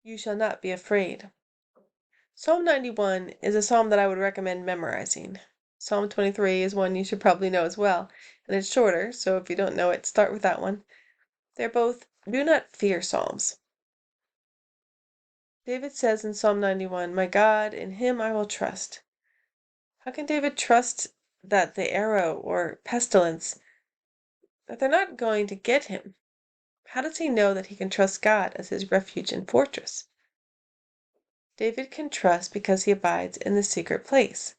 You shall not be afraid. Psalm 91 is a psalm that I would recommend memorizing. Psalm 23 is one you should probably know as well, and it's shorter, so if you don't know it, start with that one. They're both do not fear psalms. David says in Psalm 91, "My God, in him I will trust." How can David trust that the arrow or pestilence, that they're not going to get him? How does he know that he can trust God as his refuge and fortress? David can trust because he abides in the secret place.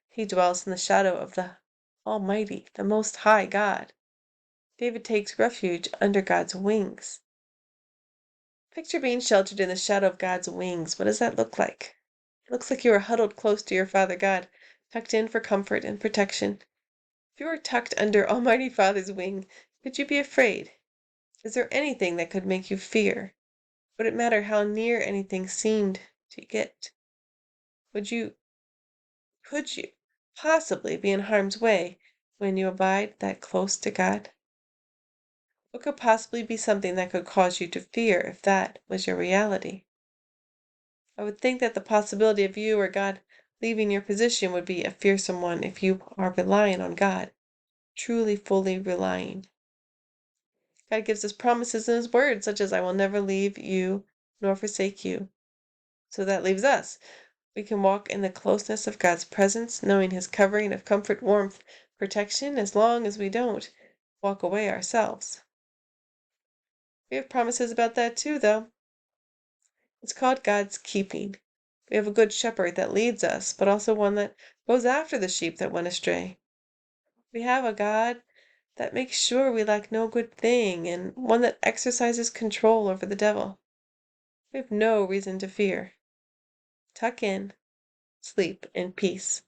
He dwells in the shadow of the Almighty, the Most High God. David takes refuge under God's wings. Picture being sheltered in the shadow of God's wings. What does that look like? It looks like you are huddled close to your Father God, tucked in for comfort and protection. If you were tucked under Almighty Father's wing, could you be afraid? Is there anything that could make you fear? Would it matter how near anything seemed to get? Could you possibly be in harm's way when you abide that close to God? What could possibly be something that could cause you to fear if that was your reality? I would think that the possibility of you or God leaving your position would be a fearsome one if you are relying on God, truly, fully relying. God gives us promises in His Word, such as, "I will never leave you nor forsake you." So that leaves us. We can walk in the closeness of God's presence, knowing His covering of comfort, warmth, protection, as long as we don't walk away ourselves. We have promises about that too, though. It's called God's keeping. We have a good shepherd that leads us, but also one that goes after the sheep that went astray. We have a God that makes sure we lack no good thing, and one that exercises control over the devil. We have no reason to fear. Tuck in, sleep in peace.